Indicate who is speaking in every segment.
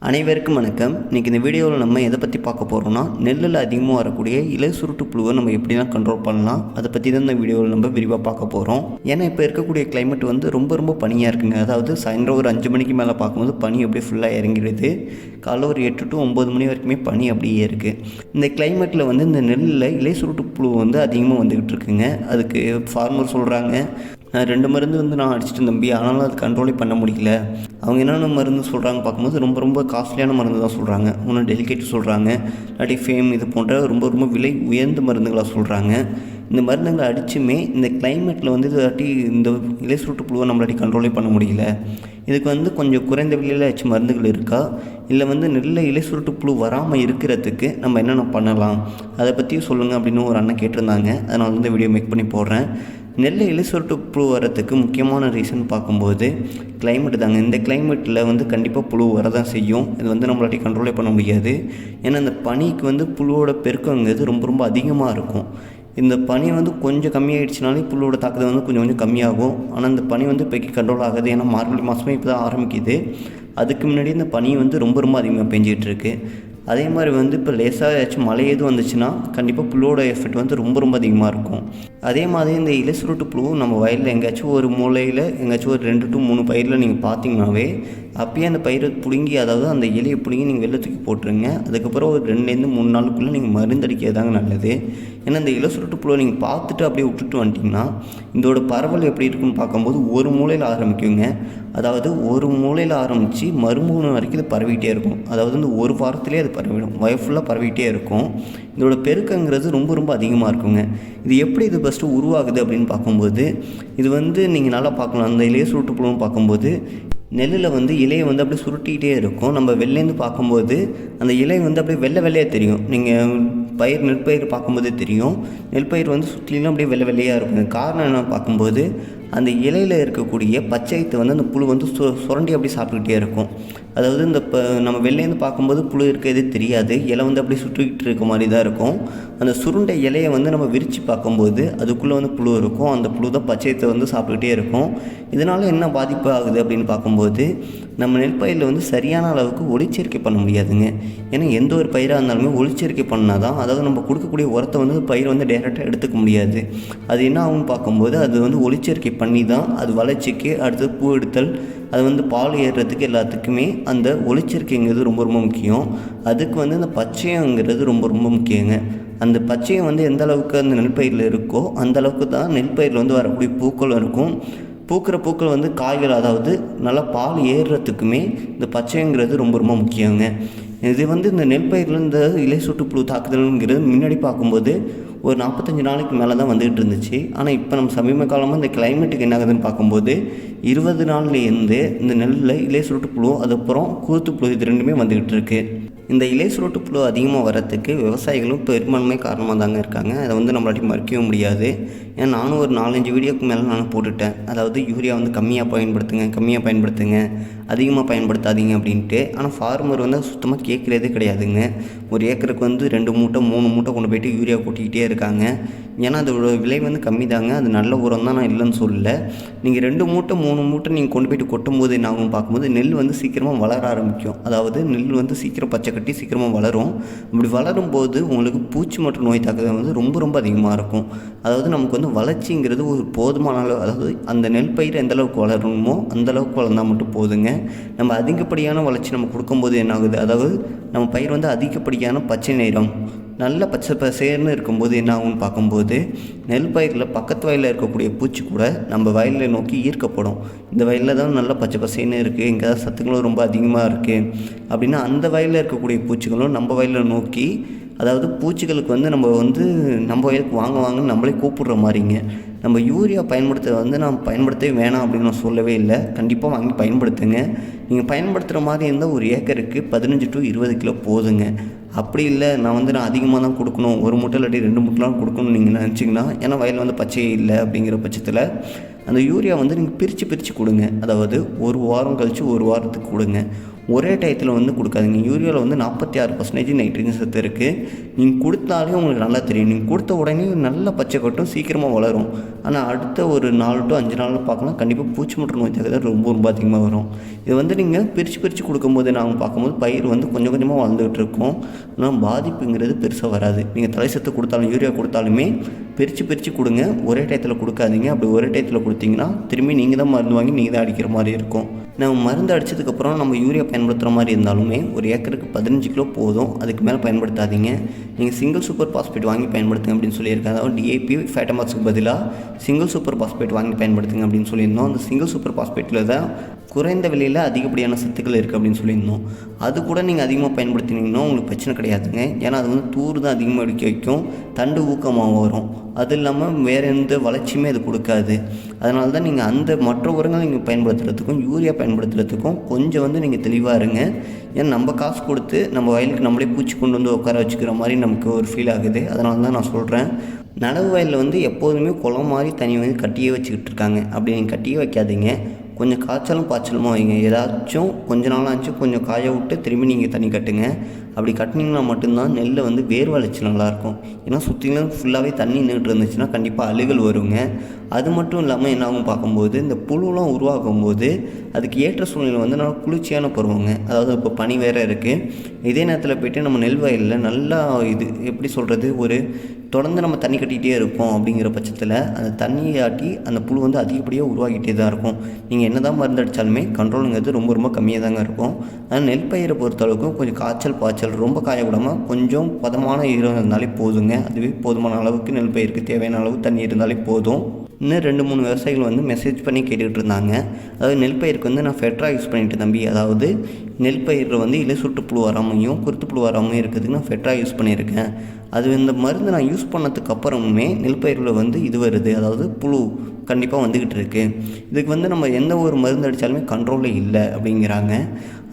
Speaker 1: அனைவருக்கும் வணக்கம். இன்றைக்கி இந்த வீடியோவில் நம்ம எதை பற்றி பார்க்க போகிறோம்னா, நெல்லில் அதிகமாக வரக்கூடிய இலை சுருட்டு புழுவை நம்ம எப்படிலாம் கண்ட்ரோல் பண்ணலாம், அதை பற்றி தான் இந்த வீடியோவில் நம்ம விரிவாக பார்க்க போகிறோம். ஏன்னா இப்போ இருக்கக்கூடிய கிளைமேட் வந்து ரொம்ப பனியாக இருக்குங்க. அதாவது சாயந்தரம் ஒரு 5 மணிக்கு மேலே பார்க்கும்போது பனி அப்படியே ஃபுல்லாக இறங்கிடுது. காலைல ஒரு 8 to 9 மணி வரைக்குமே பனி அப்படியே இருக்குது. இந்த கிளைமேட்டில் வந்து இந்த நெல்லில் இலை சுருட்டு புழு வந்து அதிகமாக வந்துக்கிட்டு இருக்குங்க. அதுக்கு ஃபார்மர் சொல்கிறாங்க, 2 மருந்து வந்து நான் அடிச்சிட்டு தம்பி, ஆனாலும் அது கண்ட்ரோலே பண்ண முடியல. அவங்க என்னென்ன மருந்து சொல்கிறாங்க பார்க்கும்போது ரொம்ப காஸ்ட்லியான மருந்து தான் சொல்கிறாங்க. ஒன்று டெலிகேட் சொல்கிறாங்க, இல்லாட்டி ஃபேம், இது போன்ற ரொம்ப விலை உயர்ந்த மருந்துகளாக சொல்கிறாங்க. இந்த மருந்துகளை அடிச்சுமே இந்த கிளைமேட்டில் வந்து இதாட்டி இந்த இலை சுருட்டு புழுவை நம்மளாட்டி கண்ட்ரோலே பண்ண முடியல. இதுக்கு வந்து கொஞ்சம் குறைந்த விலையில் ஆச்சு மருந்துகள் இருக்கா, இல்லை வந்து நெல்ல இலை சுருட்டு புழு வராமல் இருக்கிறதுக்கு நம்ம என்னென்ன பண்ணலாம், அதை பற்றியும் சொல்லுங்கள் அப்படின்னு ஒரு அண்ணன் கேட்டிருந்தாங்க. அதனால வந்து வீடியோ மேக் பண்ணி போடுறேன். நெல்ல இலை சுருட்டு புழு வரத்துக்கு முக்கியமான ரீசன் பார்க்கும்போது கிளைமேட் தாங்க. இந்த கிளைமேட்டில் வந்து கண்டிப்பாக புழு வரதான் செய்யும். இது வந்து நம்மளாட்டி கண்ட்ரோலே பண்ண முடியாது. ஏன்னா இந்த பனிக்கு வந்து புழுவோட பெருக்கங்கிறது ரொம்ப அதிகமாக இருக்கும். இந்த பனி வந்து கொஞ்சம் கம்மியாகிடுச்சினாலே புழுவோட தாக்குதல் வந்து கொஞ்சம் கம்மியாகும். ஆனால் இந்த பனி வந்து இப்போக்கி கண்ட்ரோல் ஆகுது. ஏன்னா மார்கழி மாதமே இப்போ தான் ஆரம்பிக்குது. அதுக்கு முன்னாடி இந்த பனி வந்து ரொம்ப அதிகமாக பெஞ்சிகிட்டு இருக்குது. அதே மாதிரி வந்து இப்போ லேசாக ஏதாச்சும் மழை எதுவும் வந்துச்சுன்னா கண்டிப்பாக புழுவோட எஃபெக்ட் வந்து ரொம்ப அதிகமாக இருக்கும். அதே மாதிரி இந்த இலை சுருட்டு புழு நம்ம வயலில் எங்கேயாச்சும் ஒரு மூலையில் எங்கேயாச்சும் ஒரு 2 to 3 பயிரில் நீங்கள் பார்த்தீங்கன்னாவே அப்பயே அந்த பயிரை பிடுங்கி, அதாவது அந்த இலையை பிடுங்கி நீங்கள் வெளில தூக்கி போட்டுருங்க. அதுக்கப்புறம் ஒரு 2 to 3 நாளுக்குள்ளே நீங்கள் மருந்தடிக்கிறது தாங்க நல்லது. ஏன்னா இந்த இலை சுருட்டு புழுவை நீங்கள் பார்த்துட்டு அப்படியே விட்டுட்டு வந்துட்டிங்கன்னா இதோட பரவல் எப்படி இருக்குன்னு பார்க்கும்போது ஒரு மூலையில் ஆரம்பிக்குங்க. அதாவது ஒரு மூலையில் ஆரம்பித்து மறுமூணு வரைக்கும் இது பரவிக்கிட்டே இருக்கும். அதாவது இந்த ஒரு வாரத்திலே அது பரவிடும், வயல் ஃபுல்லாக பரவிக்கிட்டே இருக்கும். இதோட பெருக்கங்கிறது ரொம்ப அதிகமாக இருக்குங்க. இது எப்படி இது ஃபஸ்ட்டு உருவாகுது அப்படின்னு பார்க்கும்போது இது வந்து நீங்கள் நல்லா பார்க்கலாம். அந்த இலையை சுருட்டு புழுன்னு பார்க்கும்போது நெல்லில் வந்து இலையை வந்து அப்படியே சுருட்டிகிட்டே இருக்கும். நம்ம வெளிலேருந்து பார்க்கும்போது அந்த இலை வந்து அப்படியே வெள்ளையாக தெரியும். நீங்கள் நெற்பயிர் பார்க்கும்போதே தெரியும். நெற்பயிர் வந்து சுற்றிலும் அப்படியே வெள்ளையாக இருக்குங்க. காரணம் என்ன பார்க்கும்போது அந்த இலையில் இருக்கக்கூடிய பச்சையத்தை வந்து அந்த புழு வந்து சுரண்டி அப்படி சாப்பிட்டுக்கிட்டே இருக்கும். அதாவது இந்த நம்ம வெளிலேருந்து பார்க்கும்போது புழு இருக்கிறதே தெரியாது. இலை வந்து அப்படியே சுற்றிக்கிட்டு இருக்க மாதிரி தான் இருக்கும். அந்த சுருண்டை இலையை வந்து நம்ம விரித்து பார்க்கும்போது அதுக்குள்ளே வந்து புழு இருக்கும். அந்த புழு தான் பச்சையத்தை வந்து சாப்பிட்டுக்கிட்டே இருக்கும். இதனால் என்ன பாதிப்பு ஆகுது அப்படின்னு பார்க்கும்போது நம்ம நெற்பயிரில் வந்து சரியான அளவுக்கு ஒளிச்சேர்க்கை பண்ண முடியாதுங்க. ஏன்னா எந்த ஒரு பயிராக இருந்தாலுமே ஒளிச்சேர்க்கை பண்ணால் தான், அதாவது நம்ம கொடுக்கக்கூடிய உரத்தை வந்து பயிர் வந்து டைரெக்டாக எடுத்துக்க முடியாது. அது என்ன ஆகும்னு பார்க்கும்போது அது வந்து ஒளிச்சேர்க்கை பண்ணி தான் அது வளர்ச்சிக்கு, அடுத்து பூ எடுத்தல், அது வந்து பால் ஏறுறதுக்கு எல்லாத்துக்குமே அந்த ஒளிச்சேர்க்கைங்கிறது ரொம்ப முக்கியம். அதுக்கு வந்து இந்த பச்சையங்கிறது ரொம்ப முக்கியங்க. அந்த பச்சையம் வந்து எந்த அளவுக்கு அந்த நெல்பயிரில் இருக்கோ அந்த அளவுக்கு தான் நெல்பயிரில் வந்து வரக்கூடிய பூக்களும் இருக்கும். பூக்கிற பூக்கள் வந்து காய்கள், அதாவது நல்லா பால் ஏறுறதுக்குமே இந்த பச்சைங்கிறது ரொம்ப முக்கியங்க. இது வந்து இந்த நெல்பயிரில் இந்த இலை சுட்டு புழு தாக்குதல்ங்கிறது முன்னாடி பார்க்கும்போது ஒரு 45 நாளைக்கு மேலே தான் வந்துகிட்டு இருந்துச்சு. ஆனால் இப்போ நம்ம சமீப காலமாக இந்த கிளைமேட்டுக்கு என்ன ஆகுதுன்னு பார்க்கும்போது 20 நாள்லேருந்து இந்த நெல்லில் இலை சுருட்டு புழு, அதுக்கப்புறம் குருத்து புழு, இது ரெண்டுமே வந்துக்கிட்டு இருக்குது. இந்த இலை சுருட்டு புழு அதிகமாக வரத்துக்கு விவசாயிகளும் பெரும்பான்மை காரணமாக தாங்க இருக்காங்க. அதை வந்து நம்மளாட்டி மறுக்கவும் முடியாது. ஏன்னா நானும் ஒரு 4-5 வீடியோக்கு மேலே நானும் போட்டுட்டேன். அதாவது யூரியா வந்து கம்மியாக பயன்படுத்துங்க, அதிகமாக பயன்படுத்தாதீங்க அப்படின்ட்டு. ஆனால் ஃபார்மர் வந்து சுத்தமாக கேட்குறதே கிடையாதுங்க. ஒரு ஏக்கருக்கு வந்து 2 மூட்டை 3 மூட்டை கொண்டு போய்ட்டு யூரியா கொட்டிக்கிட்டே இருக்காங்க. ஏன்னா அதோட விலை வந்து கம்மி தாங்க. அது நல்ல உரம் தான், நான் இல்லைன்னு சொல்லலை. நீங்கள் 2 மூட்டை 3 மூட்டை நீங்கள் கொண்டு போய்ட்டு கொட்டும்போது என்ன ஆகும் பார்க்கும்போது நெல் வந்து சீக்கிரமாக வளர ஆரம்பிக்கும். அதாவது நெல் வந்து சீக்கிரம் பச்சை கட்டி சீக்கிரமாக வளரும். அப்படி வளரும்போது உங்களுக்கு பூச்சி மற்றும் நோய் தாக்குதல் வந்து ரொம்ப அதிகமாக இருக்கும். அதாவது நமக்கு வந்து வளர்ச்சிங்கிறது ஒரு போதுமான அளவு, அதாவது அந்த நெல் பயிர் எந்த அளவுக்கு வளரணுமோ அந்த அளவுக்கு வளர்ந்தால் மட்டும் போதுங்க. நம்ம அதிகப்படியான வளர்ச்சி நம்ம கொடுக்கும்போது என்ன ஆகுது, அதாவது நம்ம பயிர் வந்து அதிகப்படியான பச்சை நிறம், நல்ல பச்சை பசேர்னு இருக்கும்போது என்ன ஆகும்னு பார்க்கும்போது நெல் பயிரில் பக்கத்து வயலில் இருக்கக்கூடிய பூச்சி கூட நம்ம வயலில் நோக்கி ஈர்க்கப்படும். இந்த வயலில் தான் நல்ல பச்சை பசேன்னு இருக்குது, இங்கே தான் சத்துக்களும் ரொம்ப அதிகமாக இருக்குது அப்படின்னா அந்த வயலில் இருக்கக்கூடிய பூச்சிகளும் நம்ம வயலில் நோக்கி, அதாவது பூச்சிகளுக்கு வந்து நம்ம வயலுக்கு வாங்கன்னு நம்மளே கூப்பிடுற மாதிரிங்க. நம்ம யூரியா நான் பயன்படுத்தவே வேணாம் அப்படின்னு நான் சொல்லவே இல்லை. கண்டிப்பாக வாங்கி பயன்படுத்துங்க. நீங்கள் பயன்படுத்துகிற மாதிரி இருந்தால் ஒரு ஏக்கருக்கு 15 to 20 கிலோ போதுங்க. அப்படி இல்லை நான் அதிகமாக தான் கொடுக்கணும், ஒரு மூட்டை இல்லாட்டி 2 மூட்டைலாம் கொடுக்கணும்னு நீங்கள் நினச்சிங்கன்னா, ஏன்னா வயல் வந்து பச்சையே இல்லை அப்படிங்கிற பட்சத்தில் அந்த யூரியா வந்து நீங்கள் பிரித்து கொடுங்க. அதாவது ஒரு வாரம் கழித்து ஒரு வாரத்துக்கு கொடுங்க. ஒரே டயத்தில் வந்து கொடுக்காதீங்க. யூரியாவில் வந்து 46% நைட்ரஜன் சத்து இருக்குது. நீங்கள் கொடுத்தாலே உங்களுக்கு நல்லா தெரியும். நீங்கள் கொடுத்த உடனே நல்லா பச்சை கட்டும், சீக்கிரமாக வளரும். ஆனால் அடுத்த ஒரு 4 to 5 நாளில் பார்க்கலாம், கண்டிப்பாக பூச்சி மற்றும் நோய் தாக்குதல் ரொம்ப அதிகமாக வரும். இது வந்து நீங்கள் பிரித்து கொடுக்கும்போது நாங்கள் பார்க்கும்போது பயிர் வந்து கொஞ்சம் கொஞ்சமாக வளர்ந்துகிட்டு இருக்கோம். ஆனால் பாதிப்புங்கிறது பெருசாக வராது. நீங்கள் தலை சத்து கொடுத்தாலும் யூரியா கொடுத்தாலுமே பிரித்து கொடுங்க, ஒரே டயத்தில் கொடுக்காதீங்க. அப்படி ஒரே டயத்தில் கொடுத்தீங்கன்னா திரும்பி நீங்கள் தான் மருந்து வாங்கி நீங்கள் தான் அடிக்கிற மாதிரி இருக்கும். நம்ம மருந்து அடித்ததுக்கப்புறம் நம்ம யூரியா பயன்படுத்துகிற மாதிரி இருந்தாலுமே ஒரு ஏக்கருக்கு 15 கிலோ போதும், அதுக்கு மேலே பயன்படுத்தாதீங்க. நீங்கள் சிங்கிள் சூப்பர் பாஸ்பேட் வாங்கி பயன்படுத்துங்க அப்படின்னு சொல்லியிருக்காங்க. அதாவது டிஏபி ஃபேட்டமாக்ஸுக்கு பதிலாக சிங்கிள் சூப்பர் பாஸ்பேட் வாங்கி பயன்படுத்துங்க அப்படின்னு சொல்லியிருந்தோம். அந்த சிங்கிள் சூப்பர் பாஸ்பேட்டில் தான் குறைந்த விலையில் அதிகப்படியான சத்துக்கள் இருக்குது அப்படின்னு சொல்லியிருந்தோம். அது கூட நீங்கள் அதிகமாக பயன்படுத்தினீங்கன்னா உங்களுக்கு பிரச்சனை கிடையாதுங்க. ஏன்னா அது வந்து தூர் தான் அதிகமாக அடிக்க வைக்கும், தண்டு ஊக்கமாக வரும். அது இல்லாமல் வேறு எந்த வளர்ச்சியுமே அது கொடுக்காது. அதனால தான் நீங்கள் அந்த மற்ற உரங்கள் நீங்கள் பயன்படுத்துகிறதுக்கும் யூரியா பயன்படுத்துகிறதுக்கும் கொஞ்சம் வந்து நீங்கள் தெளிவாக இருங்க. ஏன்னா நம்ம காசு கொடுத்து நம்ம வயலுக்கு நம்மளே பூச்சி கொண்டு வந்து உட்கார வச்சுக்கிற மாதிரி நமக்கு ஒரு ஃபீல் ஆகுது. அதனால தான் நான் சொல்கிறேன், நடவு வயலில் வந்து எப்போதுமே குளம் மாதிரி தண்ணி வந்து கட்டியே வச்சுக்கிட்டு இருக்காங்க. அப்படி நீங்கள் கட்டியே வைக்காதீங்க. கொஞ்சம் காய்ச்சலும் பாய்ச்சலுமா வைங்க. ஏதாச்சும் கொஞ்ச நாளாச்சு கொஞ்சம் காய விட்டு திரும்பி நீங்கள் தண்ணி கட்டுங்க. அப்படி கட்டினீங்கன்னா மட்டும்தான் நெல்லை வந்து வேர் வளர்ச்சி நல்லாயிருக்கும். ஏன்னா சுற்றிலும் ஃபுல்லாகவே தண்ணி நின்றுட்டு இருந்துச்சுன்னா கண்டிப்பாக அழுகல் வருங்க. அது மட்டும் இல்லாமல் என்னாகும் பார்க்கும்போது இந்த புழுலாம் உருவாகும்போது அதுக்கு ஏற்ற சூழ்நிலை வந்து நல்லா குளிர்ச்சியான பருவங்க. அதாவது இப்போ பனி வேறு இருக்குது. இதே நேரத்தில் போய்ட்டு நம்ம நெல் வயலில் நல்லா இது எப்படி சொல்கிறது, ஒரு தொடர்ந்து நம்ம தண்ணி கட்டிகிட்டே இருக்கோம். அப்படிங்கிற பட்சத்தில் அந்த தண்ணியை ஆட்டி அந்த புழு வந்து அதிகப்படியாக உருவாகிட்டே தான் இருக்கும். நீங்கள் என்ன தான் மருந்து அடித்தாலுமே கண்ட்ரோலுங்கிறது ரொம்ப கம்மியாக தாங்க இருக்கும். ஆனால் நெல் பயிரை பொறுத்தளவுக்கு கொஞ்சம் காய்ச்சல் பாய்ச்சல் ரொம்ப காய விடாமல் கொஞ்சம் பதமான ஈரம் இருந்தாலே போதுங்க. அதுவே போதுமான அளவுக்கு நெல் பயிருக்கு தேவையான அளவு தண்ணி இருந்தாலே போதும். இன்னும் 2-3 விவசாயிகள் வந்து மெசேஜ் பண்ணி கேட்டுக்கிட்டு இருந்தாங்க. அதாவது நெல் பயிருக்கு வந்து நான் ஃபெட்ரா யூஸ் பண்ணிவிட்டேன் தம்பி. அதாவது நெல் பயிரில் வந்து இலை சுட்டு புழு வராமையும் குருத்து புழு வராமையும் இருக்கிறதுக்கு நான் ஃபெட்ரா யூஸ் பண்ணியிருக்கேன். அது இந்த மருந்து நான் யூஸ் பண்ணதுக்கு அப்புறமுமே நெல் பயிரில் வந்து இது வருது, அதாவது புழு கண்டிப்பாக வந்துக்கிட்டு இருக்குது. இதுக்கு வந்து நம்ம எந்த ஒரு மருந்து அடித்தாலுமே கண்ட்ரோலே இல்லை அப்படிங்கிறாங்க.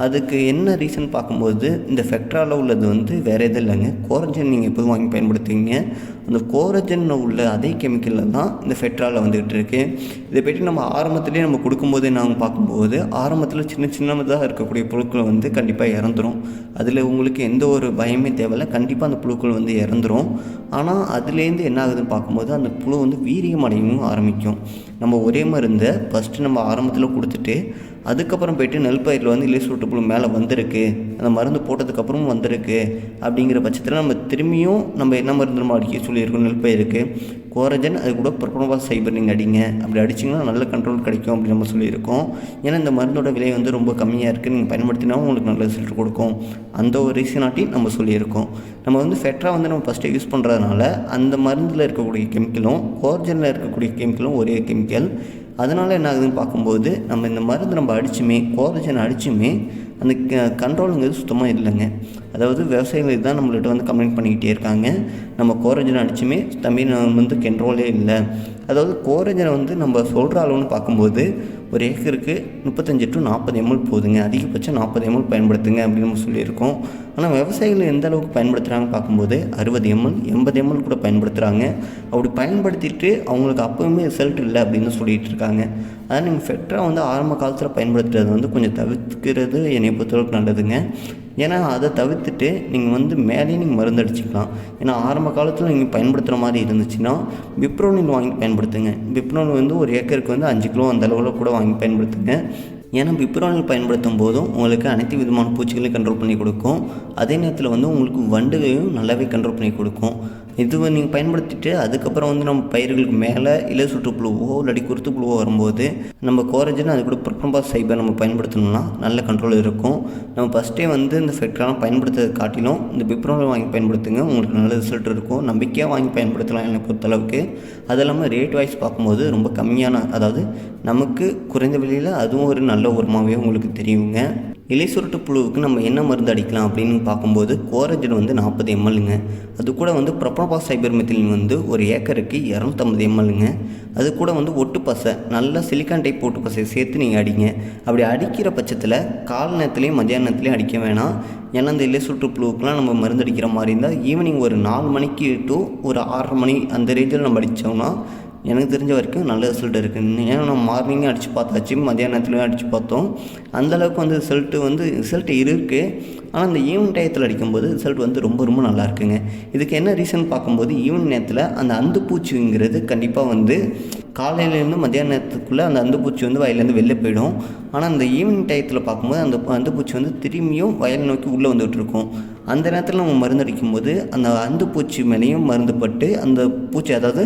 Speaker 1: அதுக்கு என்ன ரீசன் பார்க்கும்போது இந்த ஃபெக்ட்ராவில் உள்ளது வந்து வேறு எதுவும் இல்லைங்க, கோரஜன். நீங்கள் எப்போதும் வாங்கி பயன்படுத்துவீங்க. அந்த கோரஜனில் உள்ள அதே கெமிக்கலில் தான் இந்த ஃபெக்ட்ராவில் வந்துக்கிட்டு இருக்குது. இதை பற்றி நம்ம ஆரம்பத்துலேயே நம்ம கொடுக்கும்போது நாங்கள் பார்க்கும்போது ஆரம்பத்தில் சின்னதாக இருக்கக்கூடிய புழுக்கள் வந்து கண்டிப்பாக இறந்துடும். அதில் உங்களுக்கு எந்த ஒரு பயமே தேவையில்லை, கண்டிப்பாக அந்த புழுக்கள் வந்து இறந்துடும். ஆனால் அதுலேருந்து என்ன ஆகுதுன்னு பார்க்கும்போது அந்த புழு வந்து வீரியம் அடையவும் ஆரம்பிக்கும். நம்ம ஒரே மருந்தை ஃபஸ்ட்டு நம்ம ஆரம்பத்தில் கொடுத்துட்டு அதுக்கப்புறம் போய்ட்டு நெல் பயிரில் வந்து இலை சுட்டு புழு மேலே வந்திருக்கு, அந்த மருந்து போட்டதுக்கப்புறமும் வந்திருக்கு அப்படிங்கிற பட்சத்தில் நம்ம திரும்பியும் நம்ம என்ன மருந்து நம்ம அடிக்க சொல்லியிருக்கோம் நெல் பயிருக்கு, கோரஜன், அது கூட ப்ரொபனோபாஸ் ஃபைபர் நீங்கள் அடிங்க. அப்படி அடிச்சிங்கன்னா நல்ல கண்ட்ரோல் கிடைக்கும் அப்படின்னு நம்ம சொல்லியிருக்கோம். ஏன்னா இந்த மருந்தோட விலை வந்து ரொம்ப கம்மியாக இருக்குது, நீங்கள் பயன்படுத்தினா உங்களுக்கு நல்ல ரிசல்ட் கொடுக்கும். அந்த ஒரு ரீசனாட்டி நம்ம சொல்லியிருக்கோம். நம்ம வந்து ஃபெட்ரா வந்து நம்ம ஃபஸ்ட்டு யூஸ் பண்ணுறதுனால அந்த மருந்தில் இருக்கக்கூடிய கெமிக்கலும் கோரஜனில் இருக்கக்கூடிய கெமிக்கலும் ஒரே கெமிக்கல். அதனால் என்ன ஆகுதுன்னு பார்க்கும்போது நம்ம இந்த மருந்து நம்ம அடிச்சுமே கோரஜன் அடிச்சுமே அந்த கண்ட்ரோலுங்கிறது சுத்தமாக இல்லைங்க. அதாவது விவசாயிகள் இதுதான் நம்மள்கிட்ட வந்து கம்ப்ளைண்ட் பண்ணிக்கிட்டே இருக்காங்க, நம்ம கோரஜனை அடிச்சுமே தம்பி நம்ம வந்து கண்ட்ரோலே இல்லை. அதாவது கோரஜனை வந்து நம்ம சொல்கிற அளவுன்னு பார்க்கும்போது ஒரு ஏக்கருக்கு 35 to 40 ml போதுங்க, அதிகபட்சம் 40 ml பயன்படுத்துங்க அப்படின்னு நம்ம சொல்லியிருக்கோம். ஆனால் விவசாயிகள் எந்த அளவுக்கு பயன்படுத்துகிறாங்கன்னு பார்க்கும்போது 60 ml 80 ml கூட பயன்படுத்துகிறாங்க. அப்படி பயன்படுத்திட்டு அவங்களுக்கு அப்போவுமே ரிசல்ட் இல்லை அப்படின்னு சொல்லிகிட்டு இருக்காங்க. அதான் நீங்கள் ஃபெட்ரா வந்து ஆரம்ப காலத்தில் பயன்படுத்துறது வந்து கொஞ்சம் தவிர்க்கிறது என்னை பொறுத்தளவுக்கு நல்லதுங்க. ஏன்னா அதை தவிர்த்துட்டு நீங்கள் வந்து மேலேயே நீங்கள் மருந்து அடிச்சிக்கலாம். ஏன்னா ஆரம்ப காலத்தில் நீங்கள் பயன்படுத்துகிற மாதிரி இருந்துச்சுன்னா பிப்ரோனில் வாங்கி பயன்படுத்துங்க. பிப்ரோனில் வந்து ஒரு ஏக்கருக்கு வந்து 5 கிலோ அந்த அளவில் கூட வாங்கி பயன்படுத்துங்க. ஏன்னா பிப்ரோனில் பயன்படுத்தும் போதும் உங்களுக்கு அனைத்து விதமான பூச்சிகளையும் கண்ட்ரோல் பண்ணி கொடுக்கும். அதே நேரத்தில் வந்து உங்களுக்கு வண்டுகளையும் நல்லாவே கண்ட்ரோல் பண்ணி கொடுக்கும். இதுவை நீங்கள் பயன்படுத்திட்டு அதுக்கப்புறம் வந்து நம்ம பயிர்களுக்கு மேலே இலை சுற்று புழுவோ இல்லாட்டி குருத்து புழுவோ வரும்போது நம்ம கோரஜன் அது கூட ப்ரொபனோபாஸ் ஃபைபர் நம்ம பயன்படுத்தணும்னா நல்ல கண்ட்ரோல் இருக்கும். நம்ம ஃபஸ்ட்டே வந்து இந்த ஃபெக்ட்ராலாம் பயன்படுத்துறதை காட்டிலும் இந்த பிப்ரோனில் வாங்கி பயன்படுத்துங்க, உங்களுக்கு நல்ல ரிசல்ட் இருக்கும். நம்பிக்கையாக வாங்கி பயன்படுத்தலாம் என்னை பொறுத்தளவுக்கு. அது இல்லாமல் ரேட் வைஸ் பார்க்கும்போது ரொம்ப கம்மியான, அதாவது நமக்கு குறைந்த விலையில் அதுவும் ஒரு நல்ல உரமாகவே உங்களுக்கு தெரியுங்க. இலை சுருட்டு புழுவுக்கு நம்ம என்ன மருந்து அடிக்கலாம் அப்படின்னு பார்க்கும்போது கோரஜன் வந்து 40 mlங்க. அது கூட வந்து ப்ரொபனோபாஸ் ஃபைபர் மெத்திலின் வந்து ஒரு ஏக்கருக்கு 250 mlங்க. அது கூட வந்து ஒட்டு பசை, நல்ல சிலிக்கான் டைப் ஒட்டு பசையை சேர்த்து நீங்கள் அடிங்க. அப்படி அடிக்கிற பட்சத்தில் காலை நேரத்துலேயும் மத்தியான நேரத்துலேயும் அடிக்க வேணாம். ஏன்னா இந்த இலை சுற்று புழுவுக்குலாம் நம்ம மருந்து அடிக்கிற மாதிரி இருந்தால் ஈவினிங் ஒரு 4 மணிக்கு டு ஒரு 6:30 மணி அந்த ரேஞ்சில் நம்ம அடித்தோம்னா எனக்கு தெரிஞ்ச வரைக்கும் நல்ல ரிசல்ட் இருக்குது. ஏன்னா நம்ம மார்னிங்கே அடித்து பார்த்தாச்சு, மதியான நேரத்துலையும் அடித்து பார்த்தோம். அந்தளவுக்கு வந்து ரிசல்ட் இருக்குது. ஆனால் அந்த ஈவினிங் டயத்தில் அடிக்கும்போது ரிசல்ட் வந்து ரொம்ப ரொம்ப நல்லா இருக்குங்க. இதுக்கு என்ன ரீசன் பார்க்கும்போது ஈவினிங் நேரத்தில் அந்த அந்துப்பூச்சிங்கிறது கண்டிப்பாக வந்து காலையிலேருந்து மத்தியான நேரத்துக்குள்ளே அந்த அந்துப்பூச்சி வந்து வயலேருந்து வெளில போயிடும். ஆனால் அந்த ஈவினிங் டயத்தில் பார்க்கும்போது அந்த அந்துப்பூச்சி வந்து திரும்பியும் வயல் நோக்கி உள்ளே வந்துகிட்ருக்கும். அந்த நேரத்தில் நம்ம மருந்து அடிக்கும்போது அந்த அந்துப்பூச்சி மேலேயும் மருந்து பட்டு அந்த பூச்சி, அதாவது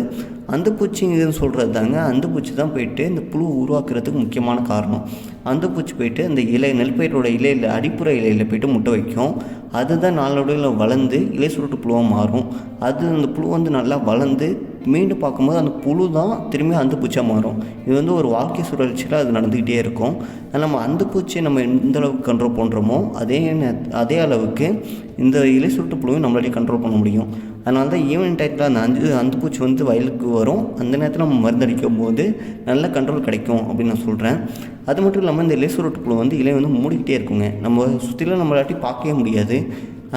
Speaker 1: அந்துப்பூச்சிங்கிறது சொல்கிறது தாங்க, அந்துப்பூச்சி தான் போயிட்டு இந்த புழு உருவாக்குறதுக்கு முக்கியமான காரணம். அந்துப்பூச்சி போயிட்டு அந்த நெல்பயிரோட இலையில் அடிப்புற இலையில் போய்ட்டு முட்டை வைக்கும். அதுதான் நாளடைவில் வளர்ந்து இலை சுருட்டு புழுவாக மாறும். அந்த புழு வந்து நல்லா வளர்ந்து மீண்டும் பார்க்கும்போது அந்த புழு தான் திரும்பி அந்துப்பூச்சியாக மாறும். இது வந்து ஒரு வாழ்க்கை சுழற்சியில் அது நடந்துக்கிட்டே இருக்கும். நம்ம அந்துப்பூச்சியை நம்ம எந்த அளவுக்கு கண்ட்ரோல் பண்ணுறோமோ அதே அளவுக்கு இந்த இலை சுருட்டு புழுவை நம்மளாலே கண்ட்ரோல் பண்ண முடியும். அதனால தான் ஈவினிங் டயத்தில் அந்த அந்துப்பூச்சி வந்து வயலுக்கு வரும். அந்த நேரத்தில் நம்ம மருந்தடிக்கும் போது நல்ல கண்ட்ரோல் கிடைக்கும் அப்படின்னு நான் சொல்கிறேன். அது மட்டும் இல்லாமல் இந்த இலை சுருட்டு புழு வந்து இலை வந்து மூடிக்கிட்டே இருக்குங்க. நம்ம சுற்றிலும் நம்மளாட்டி பார்க்கவே முடியாது.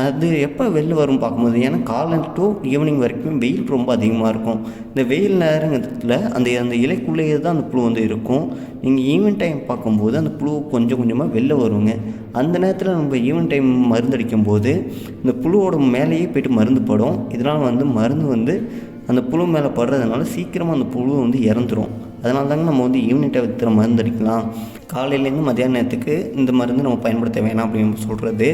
Speaker 1: அது எப்போ வெளில வரும் பார்க்கும்போது, ஏன்னா காலை டு ஈவினிங் வரைக்கும் வெயில் ரொம்ப அதிகமாக இருக்கும். இந்த வெயில் நேரத்தில் அந்த இலைக்குள்ளேயே தான் அந்த புழு வந்து இருக்கும். நீங்கள் ஈவினிங் டைம் பார்க்கும்போது அந்த புழு கொஞ்சம் கொஞ்சமாக வெளில வருங்க. அந்த நேரத்தில் நம்ம ஈவினிங் டைம் மருந்தடிக்கும் போது இந்த புழுவோட மேலேயே போய்ட்டு மருந்து படும். இதனால் வந்து மருந்து வந்து அந்த புழு மேலே படுறதுனால சீக்கிரமாக அந்த புழு வந்து இறந்துடும். அதனால தாங்க நம்ம வந்து ஈவினிங் டைத்தில் மருந்து அடிக்கலாம். காலையிலேருந்து மத்தியான நேரத்துக்கு இந்த மருந்து நம்ம பயன்படுத்த வேணாம் அப்படின்னு சொல்கிறது.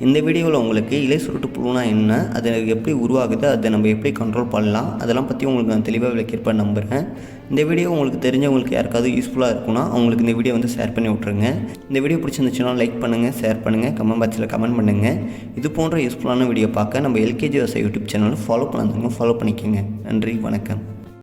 Speaker 1: இந்த வீடியோவில் உங்களுக்கு இலை சுருட்டு புழுனா என்ன, அது எப்படி உருவாகுது, அதை நம்ம எப்படி கண்ட்ரோல் பண்ணலாம், அதெல்லாம் பற்றி உங்களுக்கு நான் தெளிவாக விளக்கியிருப்பேன் நம்புகிறேன். இந்த வீடியோ உங்களுக்கு தெரிஞ்சவங்களுக்கு யாருக்காவது யூஸ்ஃபுல்லாக இருக்குன்னா அவங்களுக்கு இந்த வீடியோ வந்து ஷேர் பண்ணி விட்ருங்க. இந்த வீடியோ பிடிச்சிருந்துச்சுன்னா லைக் பண்ணுங்கள், ஷேர் பண்ணுங்கள், கமெண்ட் பாக்ஸில் கமெண்ட் பண்ணுங்கள். இது போன்ற யூஸ்ஃபுல்லான வீடியோ பார்க்க நம்ம எல்கேஜி விவசாய யூடியூப் சேனல் ஃபாலோ பண்ணிக்கோங்க. நன்றி, வணக்கம்.